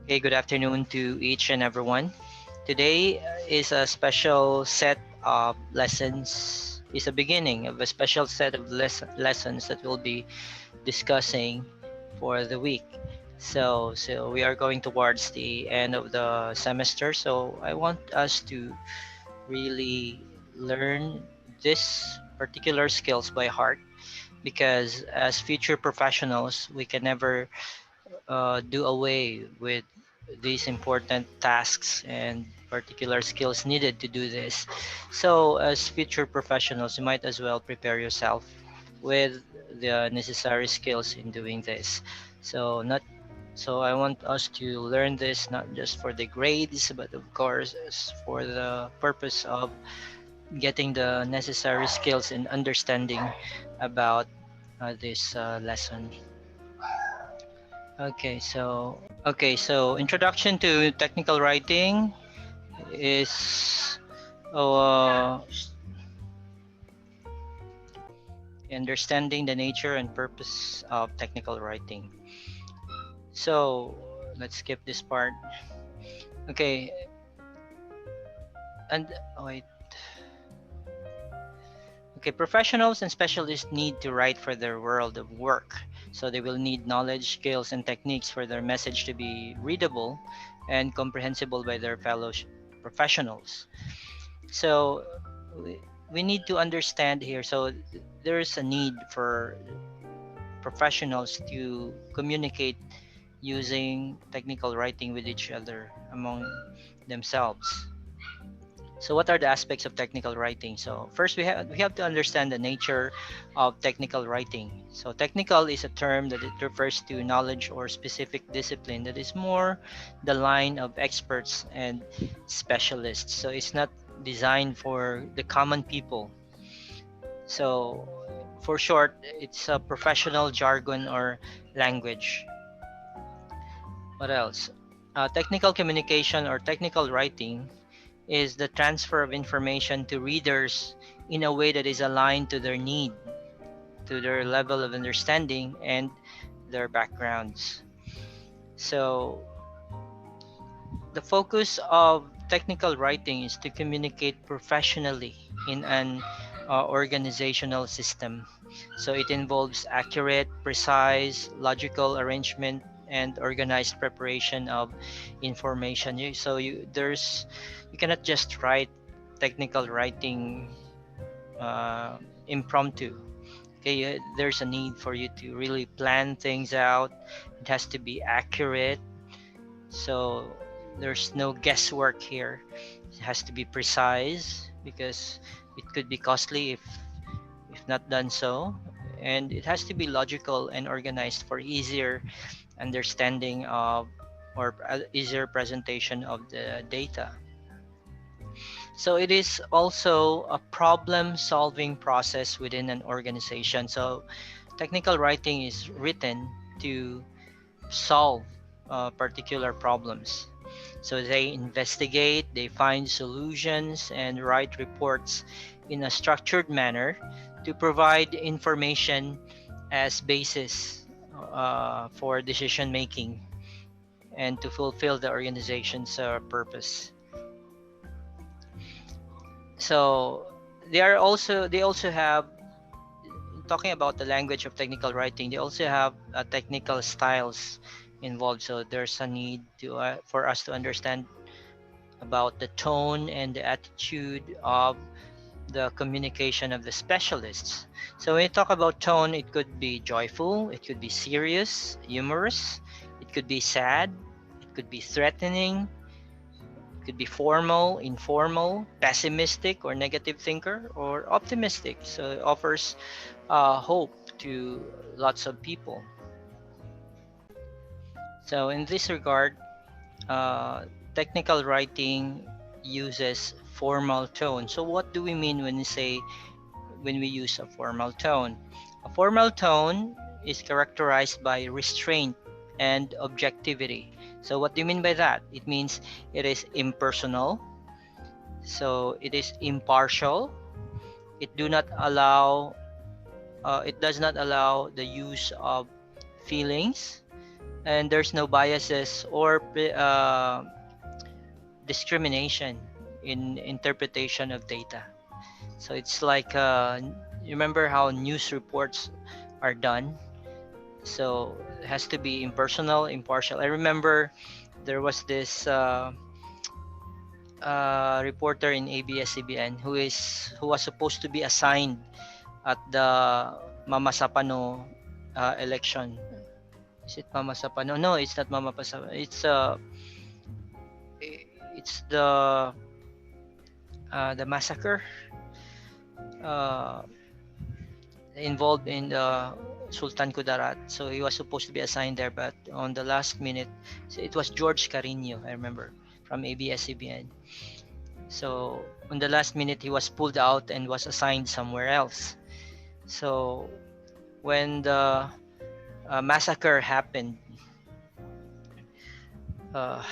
Okay, good afternoon to each and everyone. Today is a special set of lessons, is a beginning of a special set of lessons that we'll be discussing for the week. So we are going towards the end of the semester. So I want us to really learn this particular skills by heart because as future professionals, we can never do away with these important tasks and particular skills needed to do this. So, as future professionals, you might as well prepare yourself with the necessary skills in doing this. So, not so I want us to learn this not just for the grades, but of course for the purpose of getting the necessary skills and understanding about this lesson. Okay, so introduction to technical writing is uh, understanding the nature and purpose of technical writing. So let's skip this part. Okay, and wait. Okay, professionals and specialists need to write for their world of work. So they will need knowledge, skills, and techniques for their message to be readable and comprehensible by their fellow professionals. So we, we need to understand here. So there's a need for professionals to communicate using technical writing with each other among themselves. So what are the aspects of technical writing? So first we have to understand the nature of technical writing. So technical is a term that it refers to knowledge or specific discipline that is more the line of experts and specialists. So it's not designed for the common people. So for short, it's a professional jargon or language. What else? Technical communication or technical writing is the transfer of information to readers in a way that is aligned to their need, to their level of understanding, and their backgrounds. So, the focus of technical writing is to communicate professionally in an organizational system. So, it involves accurate, precise, logical arrangement and organized preparation of information. You cannot just write technical writing uh, impromptu. Okay, there's a need for you to really plan things out. It has to be accurate. So there's no guesswork here. It has to be precise because it could be costly if not done so. And it has to be logical and organized for easier understanding of or easier presentation of the data. So it is also a problem solving process within an organization. So technical writing is written to solve particular problems. So they investigate, they find solutions, and write reports in a structured manner to provide information as basis for decision making and to fulfill the organization's purpose. So they also have, talking about the language of technical writing, they also have technical styles involved. So there's a need to for us to understand about the tone and the attitude of the communication of the specialists. So when you talk about tone, it could be joyful, it could be serious, humorous, it could be sad, it could be threatening, it could be formal, informal, pessimistic or negative thinker, or optimistic. So it offers hope to lots of people. So in this regard, uh, technical writing uses formal tone. So what do we mean when we use a formal tone? A formal tone is characterized by restraint and objectivity. So what do you mean by that? It means it is impersonal. So it is impartial. It do not allow it does not allow the use of feelings, and there's no biases or discrimination in interpretation of data. So it's like you remember how news reports are done. So it has to be impersonal, impartial. I remember there was this reporter in ABS-CBN who was supposed to be assigned at the Mama Sapano election. Is it Mama Sapano? No, it's not Mama Sapano. It's the massacre uh, involved in the Sultan Kudarat. So he was supposed to be assigned there, but on the last minute, so it was George Carino, I remember, from ABS-CBN. So on the last minute, he was pulled out and was assigned somewhere else. So when the massacre happened, uh,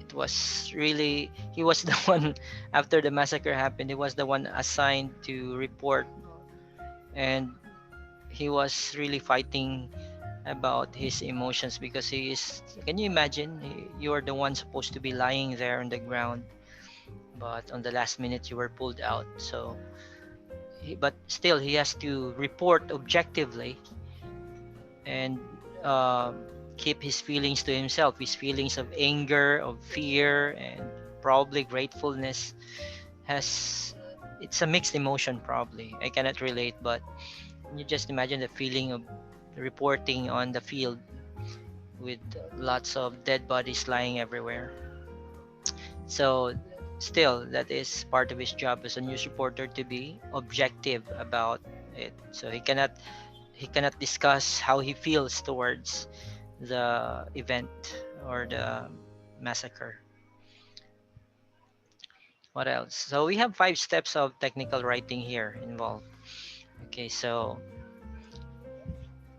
it was really, he was the one, after the massacre happened, he was the one assigned to report, and he was really fighting about his emotions because he is, can you imagine, you are the one supposed to be lying there on the ground, but on the last minute you were pulled out. So but still he has to report objectively and keep his feelings to himself, his feelings of anger, of fear, and probably gratefulness. Has, it's a mixed emotion, probably I cannot relate, but you just imagine the feeling of reporting on the field with lots of dead bodies lying everywhere. So still, that is part of his job as a news reporter, to be objective about it. So he cannot discuss how he feels towards the event or the massacre. What else? So we have 5 steps of technical writing here involved. Okay, so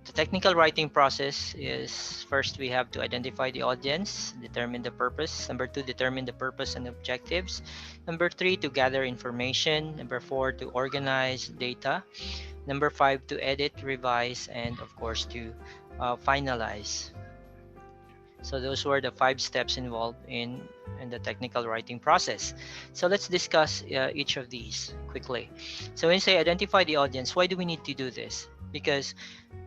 the technical writing process is, first we have to identify the audience, determine the purpose. Number 2, determine the purpose and objectives. Number 3, to gather information. Number 4, to organize data. Number 5, to edit, revise, and of course to finalize. So those were the 5 steps involved in the technical writing process. So let's discuss each of these quickly. So when you say identify the audience, why do we need to do this? Because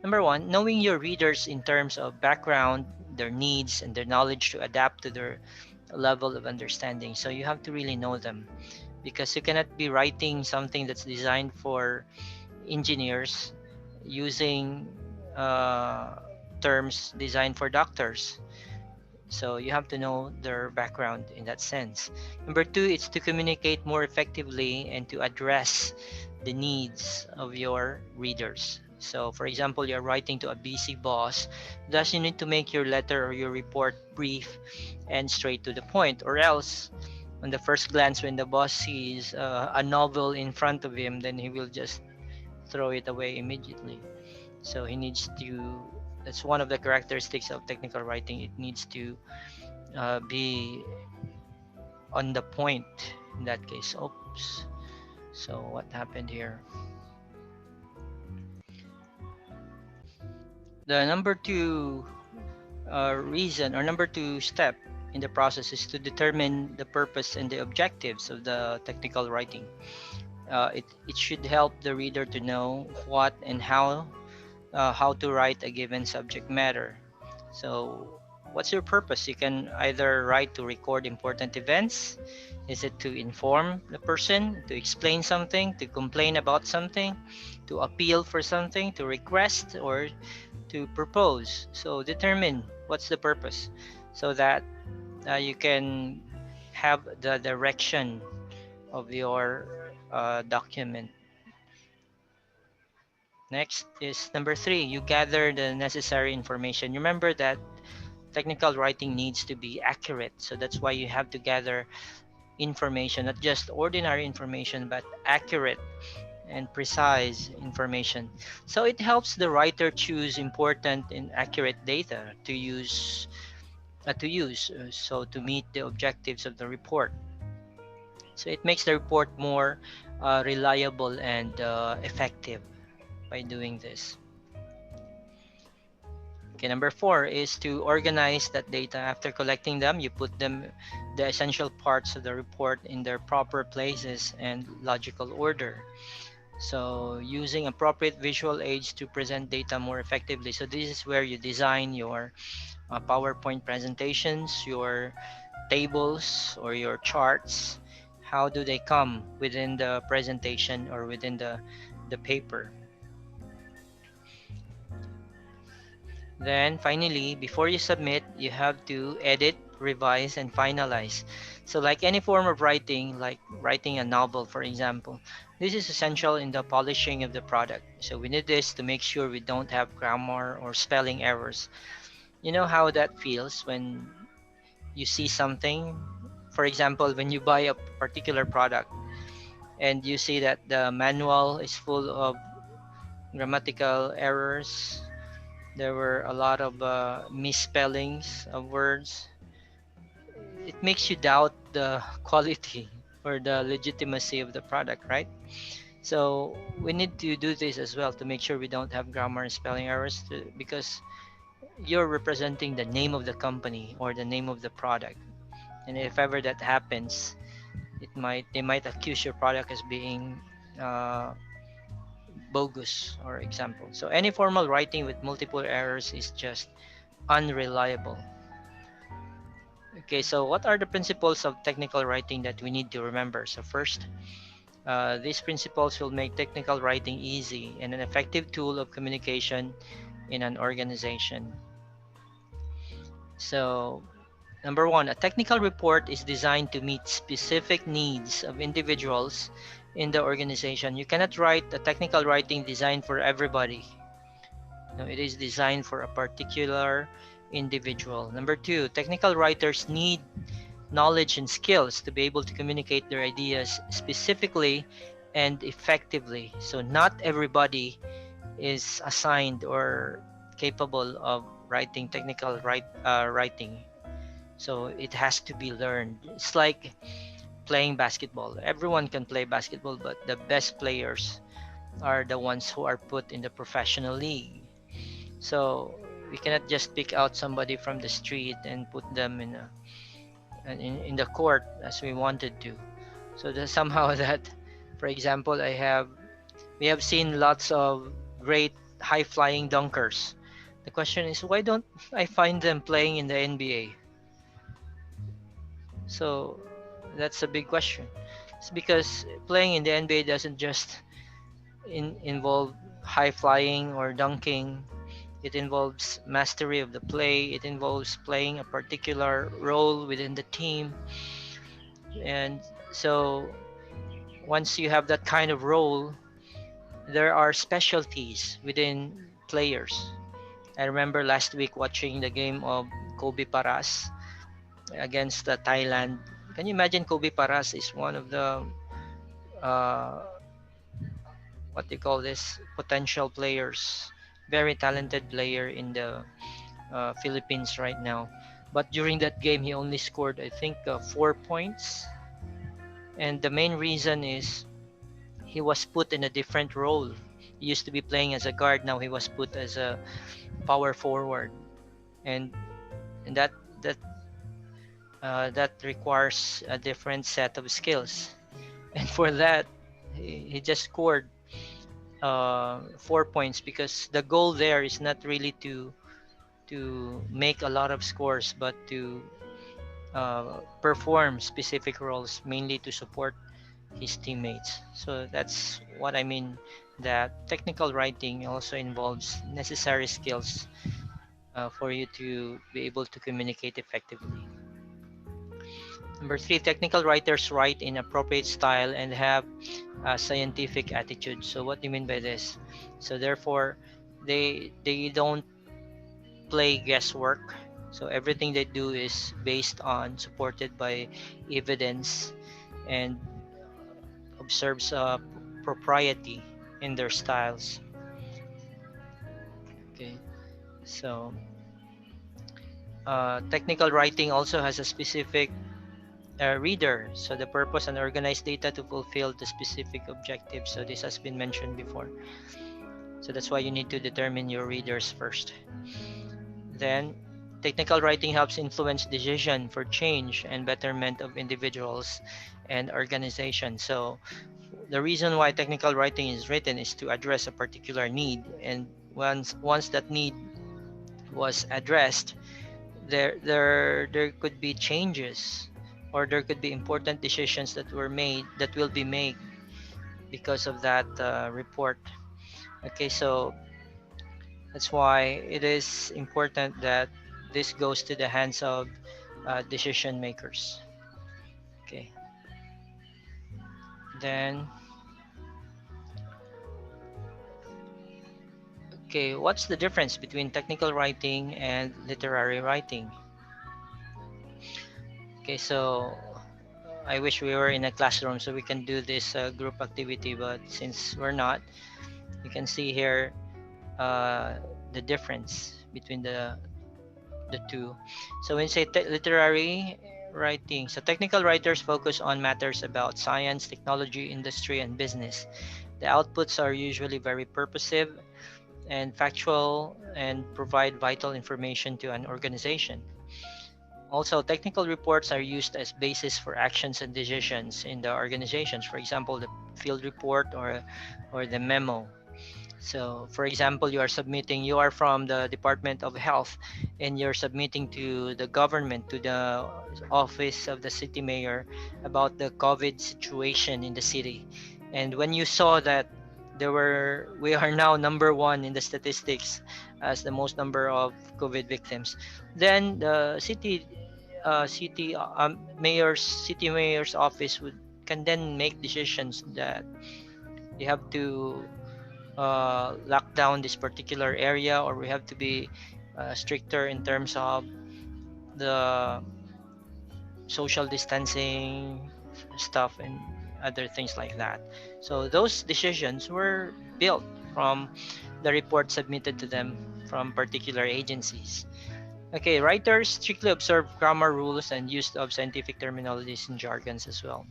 number 1, knowing your readers in terms of background, their needs, and their knowledge to adapt to their level of understanding. So you have to really know them, because you cannot be writing something that's designed for engineers using terms designed for doctors. So you have to know their background in that sense. Number 2, it's to communicate more effectively and to address the needs of your readers. So for example, you're writing to a busy boss, thus you need to make your letter or your report brief and straight to the point, or else on the first glance, when the boss sees a novel in front of him, then he will just throw it away immediately. So he needs to, that's one of the characteristics of technical writing, it needs to be on the point in that case. Oops, so what happened here? The number 2 reason, or number 2 step in the process, is to determine the purpose and the objectives of the technical writing. It should help the reader to know what and how to write a given subject matter. So what's your purpose? You can either write to record important events. Is it to inform the person, to explain something, to complain about something, to appeal for something, to request, or to propose? So determine what's the purpose, so that you can have the direction of your document. Next is number 3, you gather the necessary information. Remember that technical writing needs to be accurate, so that's why you have to gather information, not just ordinary information, but accurate and precise information. So it helps the writer choose important and accurate data to use, so to meet the objectives of the report. So it makes the report more reliable and effective by doing this. Okay, number 4 is to organize that data. After collecting them, you put them, the essential parts of the report, in their proper places and logical order. So using appropriate visual aids to present data more effectively. So this is where you design your PowerPoint presentations, your tables or your charts. How do they come within the presentation or within the paper? Then finally, before you submit, you have to edit, revise, and finalize. So like any form of writing, like writing a novel, for example, this is essential in the polishing of the product. So we need this to make sure we don't have grammar or spelling errors. You know how that feels when you see something, for example, when you buy a particular product and you see that the manual is full of grammatical errors. There were a lot of misspellings of words. It makes you doubt the quality or the legitimacy of the product, right? So we need to do this as well to make sure we don't have grammar and spelling errors because you're representing the name of the company or the name of the product. And if ever that happens, they might accuse your product as being uh, bogus or example. So any formal writing with multiple errors is just unreliable. Okay, so what are the principles of technical writing that we need to remember? So first, these principles will make technical writing easy and an effective tool of communication in an organization. So number one, a technical report is designed to meet specific needs of individuals in the organization. You cannot write a technical writing designed for everybody. No, it is designed for a particular individual. Number two, technical writers need knowledge and skills to be able to communicate their ideas specifically and effectively. So not everybody is assigned or capable of writing technical writing. So it has to be learned. It's like playing basketball. Everyone can play basketball, but the best players are the ones who are put in the professional league. So we cannot just pick out somebody from the street and put them in the court as we wanted to. So that somehow that, for example, we have seen lots of great high flying dunkers. The question is, why don't I find them playing in the NBA? So that's a big question. It's because playing in the NBA doesn't just involve high flying or dunking. It involves mastery of the play. It involves playing a particular role within the team. And so once you have that kind of role, there are specialties within players. I remember last week watching the game of Kobe Paras against Thailand. Can you imagine? Kobe Paras is one of the uh, what they call this, potential players, very talented player in the Philippines right now. But during that game, he only scored, I think, 4 points. And the main reason is he was put in a different role. He used to be playing as a guard. Now he was put as a power forward, and and that requires a different set of skills. And for that, he just scored 4 points because the goal there is not really to make a lot of scores, but to perform specific roles, mainly to support his teammates. So that's what I mean, that technical writing also involves necessary skills for you to be able to communicate effectively. Number three, technical writers write in appropriate style and have a scientific attitude. So what do you mean by this? So therefore, they don't play guesswork. So everything they do is based on, supported by evidence, and observes propriety in their styles. Okay, so technical writing also has a specific reader. So the purpose and organized data to fulfill the specific objective. So this has been mentioned before. So that's why you need to determine your readers first. Then, technical writing helps influence decision for change and betterment of individuals and organizations. So, the reason why technical writing is written is to address a particular need, and once that need was addressed, there could be changes, or there could be important decisions that will be made because of that report. Okay, so that's why it is important that this goes to the hands of decision makers. Okay, then, okay, what's the difference between technical writing and literary writing? Okay, so I wish we were in a classroom so we can do this group activity, but since we're not, you can see here the difference between the two. So when you say literary writing, so technical writers focus on matters about science, technology, industry, and business. The outputs are usually very purposive and factual and provide vital information to an organization. Also, technical reports are used as basis for actions and decisions in the organizations. For example, the field report or the memo. So, for example, you are from the Department of Health, and you're submitting to the government, to the office of the city mayor about the COVID situation in the city. And when you saw that we are now number one in the statistics as the most number of COVID victims, then the city mayor's office would can then make decisions that you have to lock down this particular area, or we have to be stricter in terms of the social distancing stuff and other things like that. So those decisions were built from the report submitted to them from particular agencies. Okay, writers strictly observe grammar rules and use of scientific terminologies and jargons as well.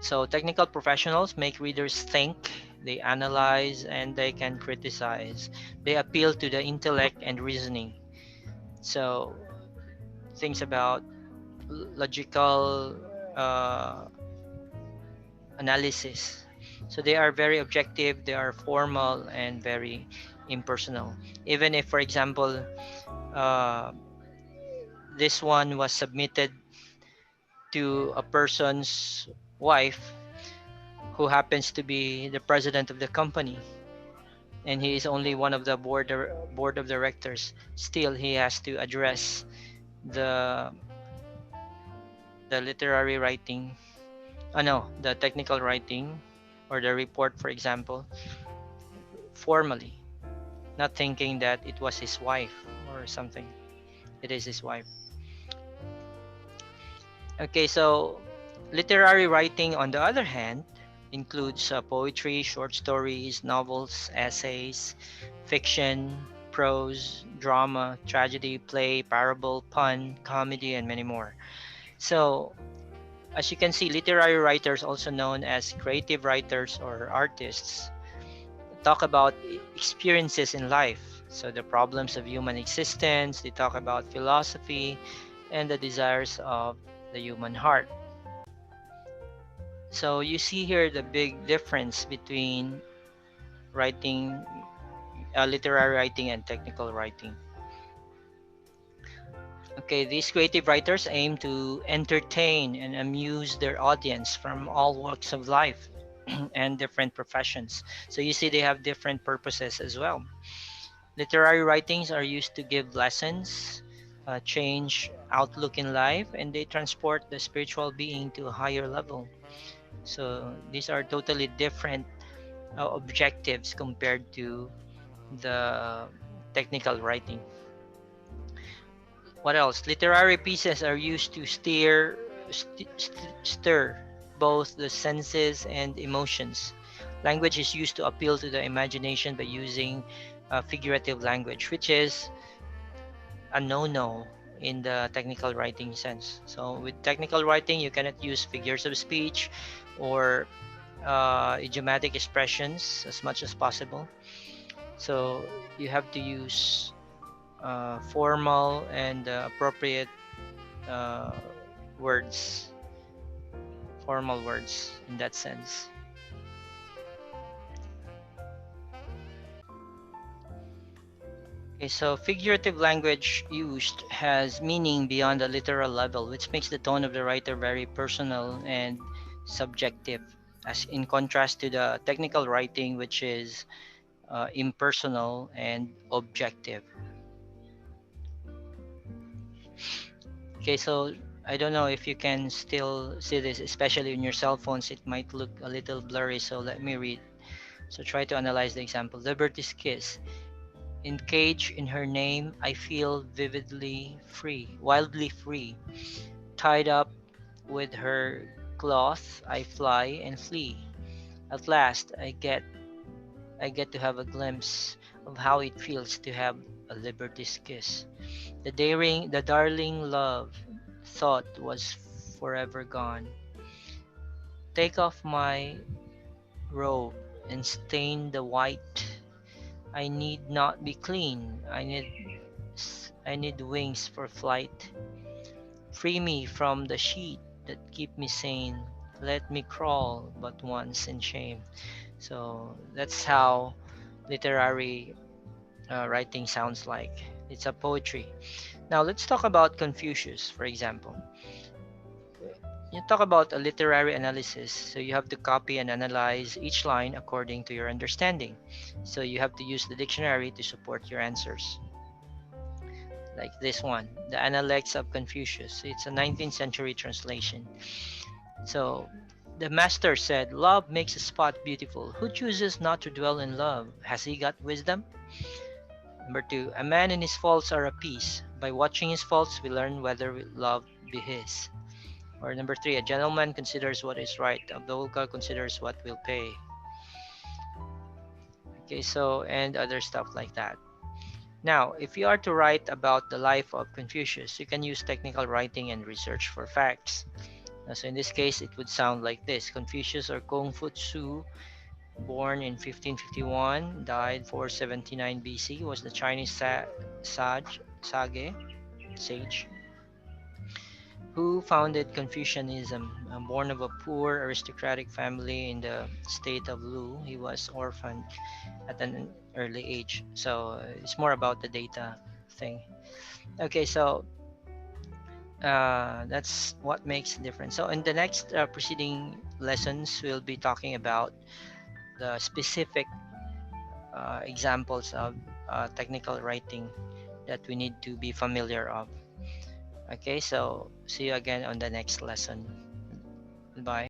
So technical professionals make readers think, they analyze, and they can criticize. They appeal to the intellect and reasoning. So things about logical analysis. So they are very objective, they are formal, and very impersonal. Even if, for example, uh, this one was submitted to a person's wife who happens to be the president of the company, and he is only one of the board of directors, still he has to address the literary writing, no, the technical writing or the report, for example, formally, not thinking that it was his wife or something. It is his wife. Okay, so literary writing, on the other hand, includes poetry, short stories, novels, essays, fiction, prose, drama, tragedy, play, parable, pun, comedy, and many more. So, as you can see, literary writers, also known as creative writers or artists, talk about experiences in life. So, the problems of human existence, they talk about philosophy and the desires of the human heart. So, you see here the big difference between writing, literary writing, and technical writing. Okay, these creative writers aim to entertain and amuse their audience from all walks of life and different professions. So you see, they have different purposes as well. Literary writings are used to give lessons, change outlook in life, and they transport the spiritual being to a higher level. So these are totally different objectives compared to the technical writing. What else? Literary pieces are used to stir both the senses and emotions. Language is used to appeal to the imagination by using figurative language, which is a no-no in the technical writing sense. So with technical writing, you cannot use figures of speech or idiomatic expressions as much as possible. So you have to use formal and appropriate uh, words, formal words in that sense. Okay, so figurative language used has meaning beyond the literal level, which makes the tone of the writer very personal and subjective, as in contrast to the technical writing, which is impersonal and objective. Okay, so I don't know if you can still see this, especially in your cell phones. It might look a little blurry, so let me read. So try to analyze the example. Liberty's kiss. Encaged in her name, I feel vividly free, wildly free. Tied up with her cloth, I fly and flee. At last, I get to have a glimpse of how it feels to have a liberty's kiss. The darling love thought was forever gone. Take off my robe and stain the white. I need not be clean. I need wings for flight. Free me from the sheet that keep me sane. Let me crawl but once in shame. So that's how literary writing sounds like. It's a poetry. Now let's talk about Confucius, for example. You talk about a literary analysis, so you have to copy and analyze each line according to your understanding. So you have to use the dictionary to support your answers. Like this one, the Analects of Confucius. It's a 19th century translation. So the master said, "Love makes a spot beautiful. Who chooses not to dwell in love? Has he got wisdom?" Number two, a man and his faults are a piece. By watching his faults, we learn whether love be his. Or number three, a gentleman considers what is right. A vulgar considers what will pay. Okay, so, and other stuff like that. Now, if you are to write about the life of Confucius, you can use technical writing and research for facts. So in this case, it would sound like this. Confucius, or Kung Fu Tzu, born in 1551, died 479 BC, was the Chinese sage who founded Confucianism. Born of a poor aristocratic family in the state of Lu, he was orphaned at an early age. So it's more about the data thing. Okay, so that's what makes the difference. So in the next preceding lessons, we'll be talking about the specific examples of technical writing that we need to be familiar of. Okay, so see you again on the next lesson. Bye.